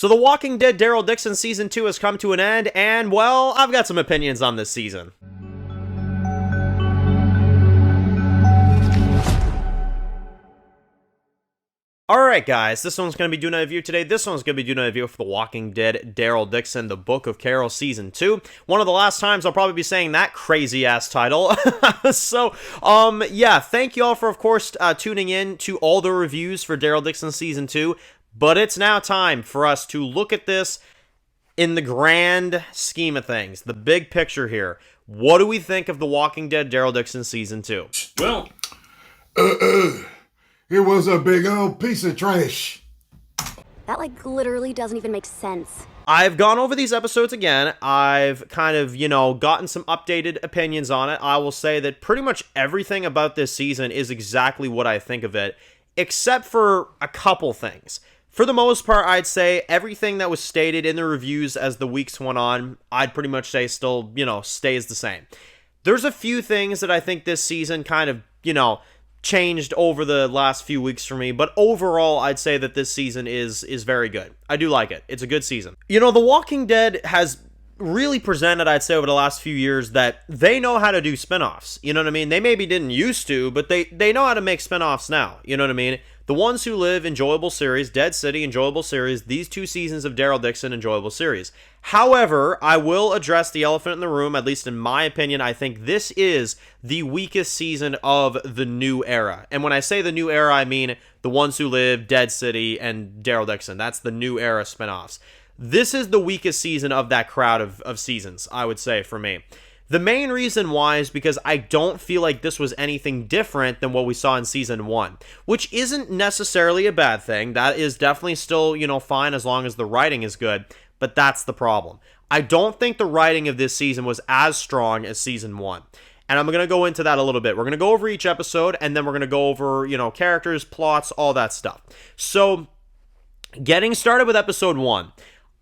So The Walking Dead Daryl Dixon Season 2 has come to an end, and, well, I've got some opinions on this season. Alright guys, this one's going to be doing a review today. This one's going to be doing a review for The Walking Dead Daryl Dixon, The Book of Carol Season 2. One of the last times I'll probably be saying that crazy-ass title. Yeah, thank you all for, of course, tuning in to all the reviews for Daryl Dixon Season 2. But it's now time for us to look at this in the grand scheme of things, the big picture here. What do we think of The Walking Dead Daryl Dixon Season 2? Well, it was a big old piece of trash. That, literally doesn't even make sense. I've gone over these episodes again. I've kind of, gotten some updated opinions on it. I will say that pretty much everything about this season is exactly what I think of it, except for a couple things. For the most part, I'd say everything that was stated in the reviews as the weeks went on, I'd pretty much say still, stays the same. There's a few things that I think this season kind of, changed over the last few weeks for me, but overall, I'd say that this season is very good. I do like it. It's a good season. The Walking Dead has really presented, I'd say, over the last few years that they know how to do spinoffs. You know what I mean? They maybe didn't used to, but they know how to make spinoffs now. You know what I mean? The Ones Who Live, enjoyable series. Dead City, enjoyable series. These 2 seasons of Daryl Dixon, enjoyable series. However, I will address the elephant in the room, at least in my opinion. I think this is the weakest season of the new era. And when I say the new era, I mean The Ones Who Live, Dead City, and Daryl Dixon. That's the new era spinoffs. This is the weakest season of that crowd of seasons, I would say, for me. The main reason why is because I don't feel like this was anything different than what we saw in Season 1, which isn't necessarily a bad thing. That is definitely still, fine as long as the writing is good, but that's the problem. I don't think the writing of this season was as strong as Season 1. And I'm going to go into that a little bit. We're going to go over each episode, and then we're going to go over, characters, plots, all that stuff. So, getting started with Episode 1.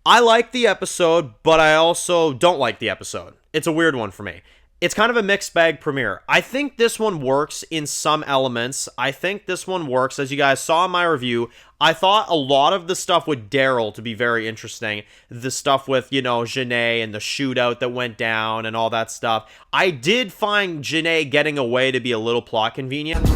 I like the episode, but I also don't like the episode. It's a weird one for me. It's kind of a mixed bag premiere. I think this one works in some elements. I think this one works. As you guys saw in my review, I thought a lot of the stuff with Daryl to be very interesting. The stuff with, Janae and the shootout that went down and all that stuff. I did find Janae getting away to be a little plot convenient.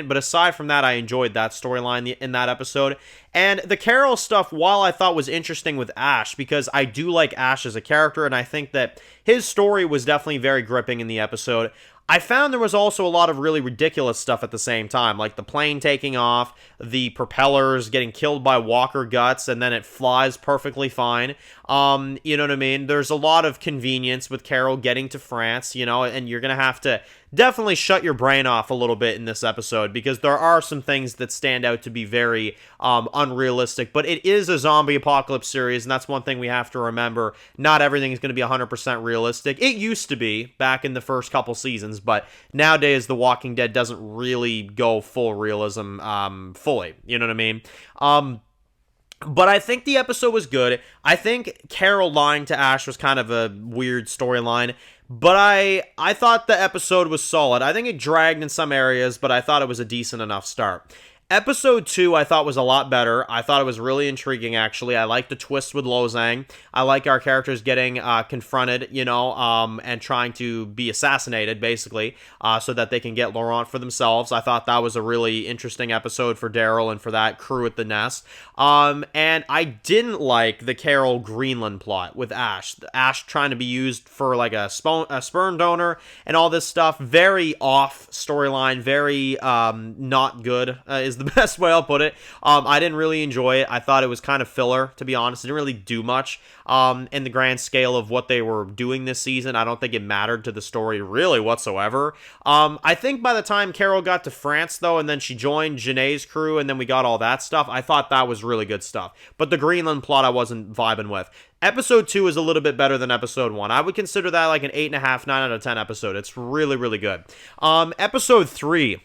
But aside from that, I enjoyed that storyline in that episode. And the Carol stuff, while I thought was interesting with Ash, because I do like Ash as a character, and I think that his story was definitely very gripping in the episode, I found there was also a lot of really ridiculous stuff at the same time, like the plane taking off, the propellers getting killed by walker guts, and then it flies perfectly fine. You know what I mean? There's a lot of convenience with Carol getting to France, and you're going to have to definitely shut your brain off a little bit in this episode, because there are some things that stand out to be very unrealistic, but it is a zombie apocalypse series, and that's one thing we have to remember. Not everything is going to be 100% realistic. It used to be back in the first couple seasons, but nowadays The Walking Dead doesn't really go full realism fully, you know what I mean? But I think the episode was good. I think Carol lying to Ash was kind of a weird storyline, but I thought the episode was solid. I think it dragged in some areas, but I thought it was a decent enough start. Episode 2 I thought was a lot better. I thought it was really intriguing, actually. I like the twist with Lozang. I like our characters getting confronted, and trying to be assassinated, basically, so that they can get Laurent for themselves. I thought that was a really interesting episode for Daryl and for that crew at the nest. And I didn't like the Carol Greenland plot with Ash. Ash trying to be used for like a sperm donor and all this stuff. Very off storyline, very not good, is the best way I'll put it. I didn't really enjoy it. I thought it was kind of filler, to be honest. It didn't really do much in the grand scale of what they were doing this season. I don't think it mattered to the story really whatsoever. I think by the time Carol got to France, though, and then she joined Janae's crew, and then we got all that stuff, I thought that was really good stuff. But the Greenland plot I wasn't vibing with. Episode 2 is a little bit better than Episode 1. I would consider that like an 8.5, 9 out of 10 episode. It's really, really good. Episode 3,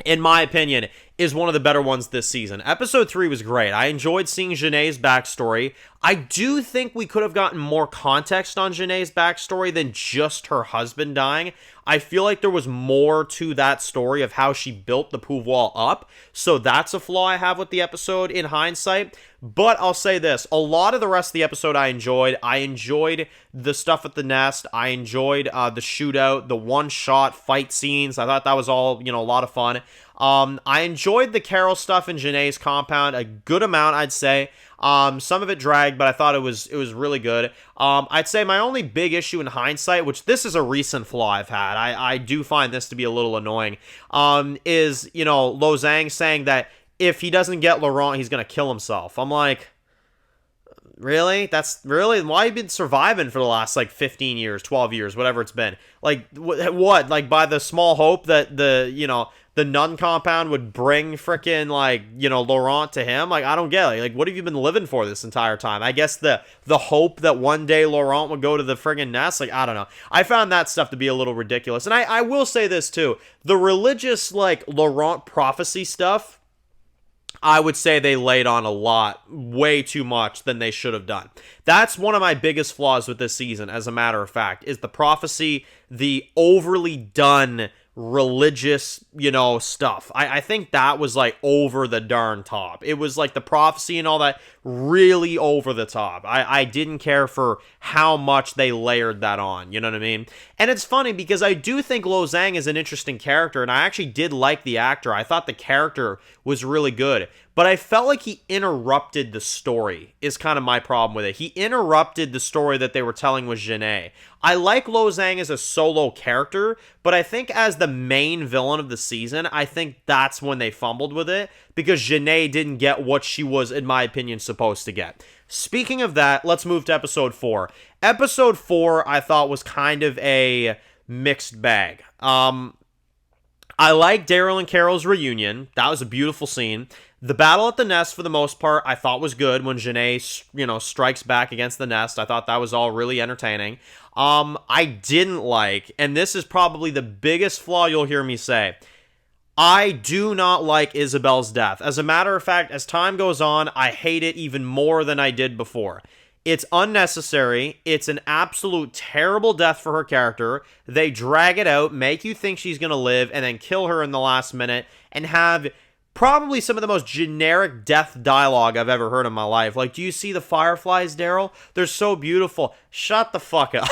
in my opinion, is one of the better ones this season. Episode 3 was great. I enjoyed seeing Janae's backstory. I do think we could have gotten more context on Janae's backstory than just her husband dying. I feel like there was more to that story of how she built the pouvoir up, so that's a flaw I have with the episode in hindsight. But I'll say this, a lot of the rest of the episode I enjoyed. I enjoyed the stuff at the nest. I enjoyed the shootout, the one-shot fight scenes. I thought that was all, a lot of fun. I enjoyed the Carol stuff in Janae's compound a good amount, I'd say. Some of it dragged, but I thought it was really good. I'd say my only big issue in hindsight, which this is a recent flaw I've had, I do find this to be a little annoying, is, Lo Zhang saying that if he doesn't get Laurent, he's going to kill himself. I'm like, really? That's really why you've been surviving for the last 15 years, 12 years, whatever it's been. What? By the small hope that the nun compound would bring frickin' Laurent to him? I don't get it. What have you been living for this entire time? I guess the hope that one day Laurent would go to the friggin' nest. I don't know. I found that stuff to be a little ridiculous. And I will say this too. The religious Laurent prophecy stuff, I would say they laid on a lot, way too much than they should have done. That's one of my biggest flaws with this season, as a matter of fact, is the prophecy, the overly done religious, stuff. I think that was over the darn top. It was the prophecy and all that really over the top. I didn't care for how much they layered that on, you know what I mean? And it's funny because I do think Lo Zhang is an interesting character, and I actually did like the actor. I thought the character was really good, but I felt like he interrupted the story, is kind of my problem with it. He interrupted the story that they were telling with Janae. I like Lo Zhang as a solo character, but I think as the main villain of the season, I think that's when they fumbled with it, because Janae didn't get what she was, in my opinion, supposed to get. Speaking of that, let's move to episode 4. Episode 4, I thought, was kind of a mixed bag. I like Daryl and Carol's reunion. That was a beautiful scene. The battle at the nest, for the most part, I thought was good when Janae, strikes back against the nest. I thought that was all really entertaining. I didn't like, and this is probably the biggest flaw you'll hear me say, I do not like Isabel's death. As a matter of fact, as time goes on, I hate it even more than I did before. It's unnecessary. It's an absolute terrible death for her character. They drag it out, make you think she's going to live, and then kill her in the last minute, and have probably some of the most generic death dialogue I've ever heard in my life. Do you see the fireflies, Daryl? They're so beautiful. Shut the fuck up.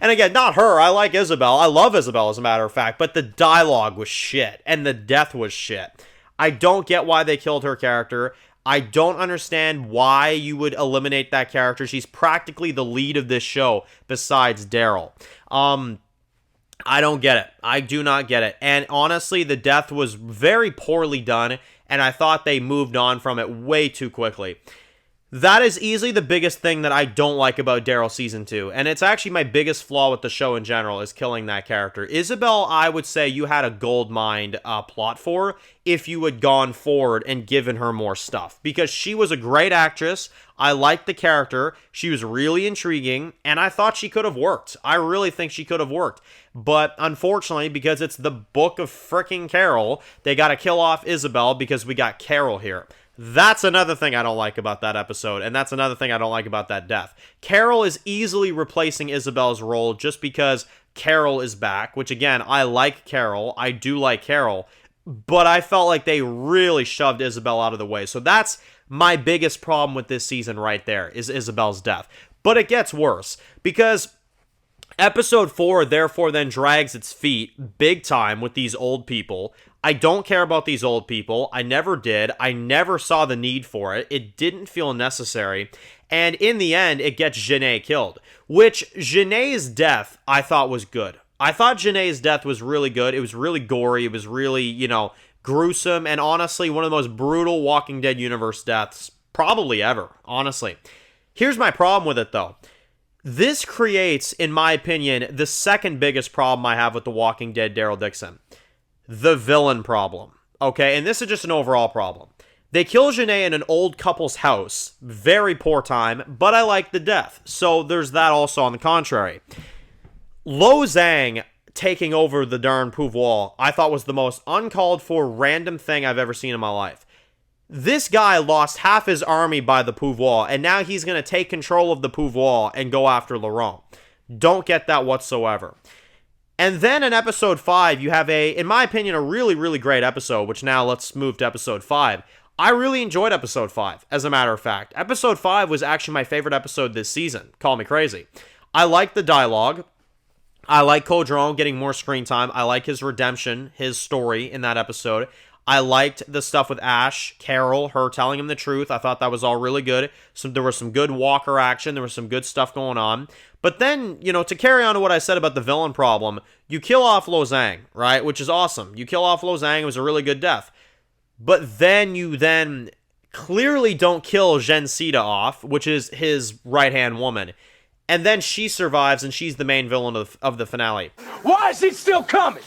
And again, not her. I like Isabel. I love Isabel, as a matter of fact, but the dialogue was shit, and the death was shit. I don't get why they killed her character. I don't understand why you would eliminate that character. She's practically the lead of this show, besides Daryl. I don't get it. I do not get it. And honestly, the death was very poorly done, and I thought they moved on from it way too quickly. That is easily the biggest thing that I don't like about Daryl Season 2, and it's actually my biggest flaw with the show in general, is killing that character. Isabel, I would say you had a gold mine plot for if you had gone forward and given her more stuff, because she was a great actress. I liked the character. She was really intriguing, and I thought she could have worked. I really think she could have worked. But unfortunately, because it's the book of frickin' Carol, they got to kill off Isabel because we got Carol here. That's another thing I don't like about that episode, and that's another thing I don't like about that death. Carol is easily replacing Isabel's role just because Carol is back, which again, I like Carol. I do like Carol, but I felt like they really shoved Isabel out of the way. So that's my biggest problem with this season right there, is Isabel's death. But it gets worse, because episode 4 therefore then drags its feet big time with these old people. I don't care about these old people. I never did. I never saw the need for it. It didn't feel necessary. And in the end, it gets Janae killed, which Janae's death I thought was good. I thought Janae's death was really good. It was really gory. It was really, gruesome, and honestly, one of the most brutal Walking Dead universe deaths probably ever, honestly. Here's my problem with it, though. This creates, in my opinion, the second biggest problem I have with The Walking Dead Daryl Dixon. The villain problem. Okay, and this is just an overall problem. They kill Janae in an old couple's house. Very poor time, but I like the death. So there's that also on the contrary. Lo Zhang taking over the darn pouvoir, I thought was the most uncalled for random thing I've ever seen in my life. This guy lost half his army by the pouvoir, and now he's going to take control of the pouvoir and go after Laurent. Don't get that whatsoever. And then in episode 5, you have in my opinion, a really, really great episode, which now let's move to episode 5. I really enjoyed episode 5, as a matter of fact. Episode 5 was actually my favorite episode this season. Call me crazy. I like the dialogue. I like Caudron getting more screen time. I like his redemption, his story in that episode. I liked the stuff with Ash, Carol, her telling him the truth. I thought that was all really good. There was some good Walker action. There was some good stuff going on. But then, to carry on to what I said about the villain problem, you kill off Lo Zhang, right? Which is awesome. You kill off Lo Zhang. It was a really good death. But then you clearly don't kill Gen Sita off, which is his right-hand woman. And then she survives, and she's the main villain of the finale. Why is he still coming?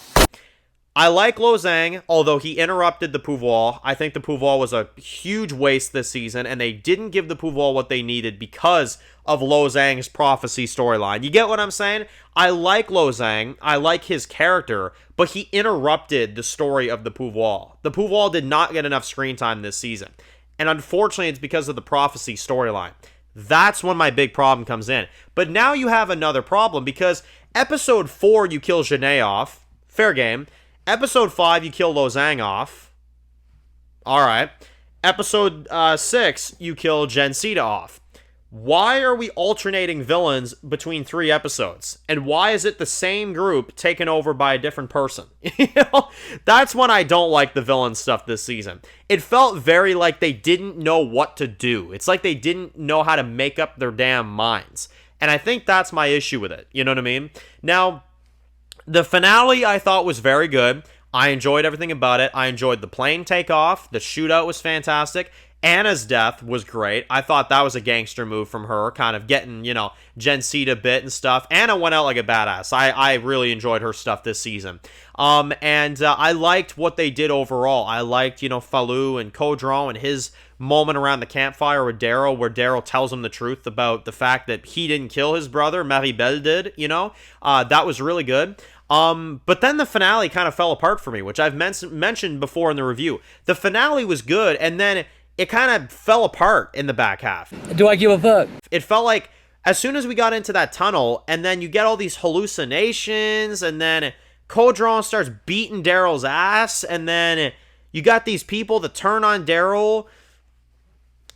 I like Lo Zhang, although he interrupted the pouvoir. I think the pouvoir was a huge waste this season, and they didn't give the pouvoir what they needed because of Lo Zhang's prophecy storyline. You get what I'm saying? I like Lo Zhang. I like his character, but he interrupted the story of the pouvoir. The pouvoir did not get enough screen time this season, and unfortunately, it's because of the prophecy storyline. That's when my big problem comes in. But now you have another problem, because episode 4, you kill Janae off. Fair game. Episode 5, you kill Lo Zhang off. Alright. Episode 6, you kill Gen Sita off. Why are we alternating villains between 3 episodes? And why is it the same group taken over by a different person? That's when I don't like the villain stuff this season. It felt very like they didn't know what to do. It's like they didn't know how to make up their damn minds. And I think that's my issue with it. You know what I mean? Now, the finale I thought was very good. I enjoyed everything about it. I enjoyed the plane takeoff. The shootout was fantastic. Anna's death was great. I thought that was a gangster move from her, kind of getting, Gen Sita bit and stuff. Anna went out like a badass. I really enjoyed her stuff this season. And I liked what they did overall. I liked, Falou and Caudron and his moment around the campfire with Daryl, where Daryl tells him the truth about the fact that he didn't kill his brother, Maribel did, that was really good. But then the finale kind of fell apart for me, which I've mentioned before in the review. The finale was good, and then it kind of fell apart in the back half. Do I give a fuck? It felt like as soon as we got into that tunnel, and then you get all these hallucinations, and then Caudron starts beating Daryl's ass, and then you got these people that turn on Daryl.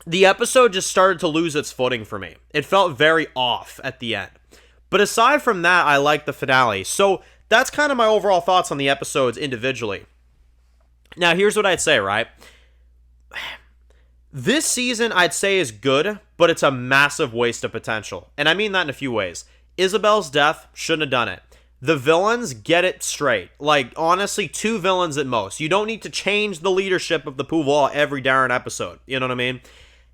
The episode just started to lose its footing for me. It felt very off at the end. But aside from that, I liked the finale. So that's kind of my overall thoughts on the episodes individually. Now, here's what I'd say, right? This season, I'd say, is good, but it's a massive waste of potential. And I mean that in a few ways. Isabel's death, shouldn't have done it. The villains, get it straight. Like, honestly, 2 villains at most. You don't need to change the leadership of the pouvoir every darn episode. You know what I mean?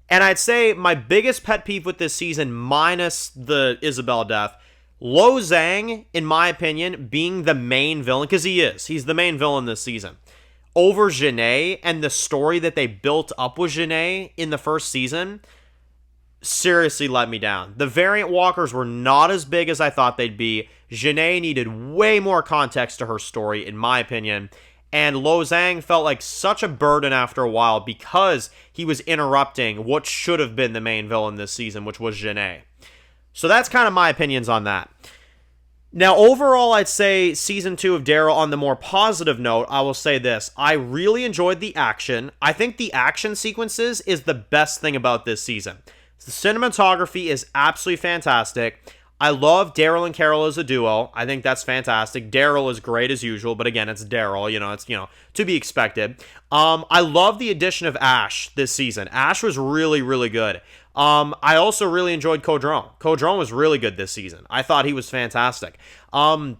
And I'd say my biggest pet peeve with this season, minus the Isabel death, Lo Zhang, in my opinion, being the main villain, because he is. He's the main villain this season. Over Janae and the story that they built up with Janae in the first season seriously let me down. The variant walkers were not as big as I thought they'd be. Janae needed way more context to her story, in my opinion. And Lo Zhang felt like such a burden after a while because he was interrupting what should have been the main villain this season, which was Janae. So that's kind of my opinions on that. Now, overall, I'd say Season 2 of Daryl, on the more positive note, I will say this. I really enjoyed the action. I think the action sequences is the best thing about this season. The cinematography is absolutely fantastic. I love Daryl and Carol as a duo. I think that's fantastic. Daryl is great as usual, but again, it's Daryl, it's, to be expected. I love the addition of Ash this season. Ash was really, really good. I also really enjoyed Caudron. Caudron was really good this season. I thought he was fantastic. And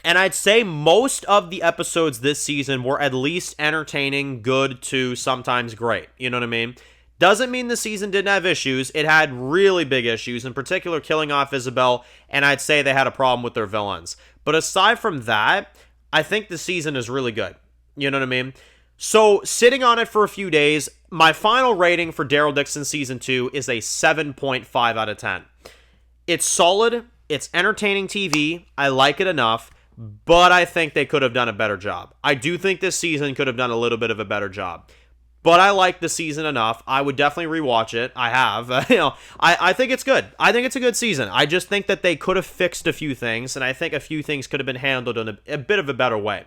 I'd say most of the episodes this season were at least entertaining, good to sometimes great. You know what I mean? Doesn't mean the season didn't have issues. It had really big issues, in particular killing off Isabel, and I'd say they had a problem with their villains. But aside from that, I think the season is really good. You know what I mean? So, sitting on it for a few days, my final rating for Daryl Dixon Season 2 is a 7.5 out of 10. It's solid, it's entertaining TV, I like it enough, but I think they could have done a better job. I do think this season could have done a little bit of a better job. But I like the season enough. I would definitely rewatch it. I have. I think it's good. I think it's a good season. I just think that they could have fixed a few things, and I think a few things could have been handled in a bit of a better way.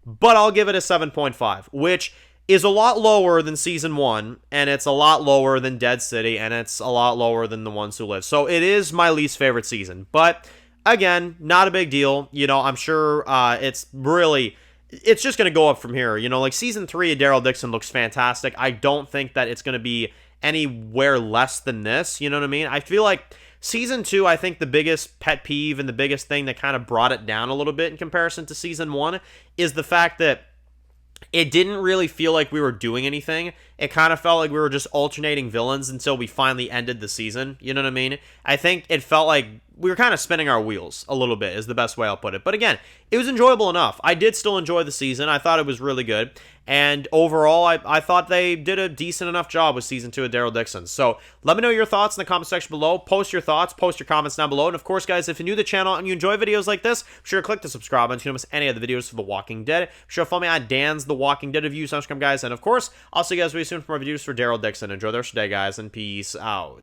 But I'll give it a 7.5, which is a lot lower than season 1, and it's a lot lower than Dead City, and it's a lot lower than The Ones Who Live. So it is my least favorite season. But again, not a big deal. I'm sure it's just going to go up from here. Like season 3 of Daryl Dixon looks fantastic. I don't think that it's going to be anywhere less than this. You know what I mean? I feel like season 2, I think the biggest pet peeve and the biggest thing that kind of brought it down a little bit in comparison to season 1 is the fact that it didn't really feel like we were doing anything. It kind of felt like we were just alternating villains until we finally ended the season. You know what I mean? I think it felt like we were kind of spinning our wheels a little bit is the best way I'll put it. But again, it was enjoyable enough. I did still enjoy the season. I thought it was really good. And overall, I thought they did a decent enough job with season 2 of Daryl Dixon. So let me know your thoughts in the comment section below. Post your thoughts, post your comments down below. And of course, guys, if you're new to the channel and you enjoy videos like this, be sure to click the subscribe button so you don't miss any of the videos for The Walking Dead. Be sure to follow me on Dan's The Walking Dead review. Subscribe, guys. And of course, I'll see you guys really soon for more videos for Daryl Dixon. Enjoy the rest of the day, guys, and peace out.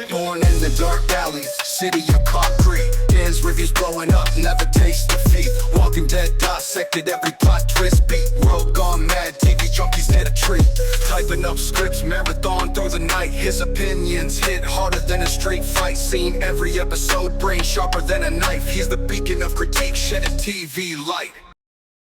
Born in the dark alleys, city of concrete. Dan's reviews blowing up, never taste defeat. Walking Dead dissected every plot twist beat. World gone mad, TV junkies need a treat. Typing up scripts, marathon through the night. His opinions hit harder than a street fight scene. Every episode, brain sharper than a knife. He's the beacon of critique, shedding TV light.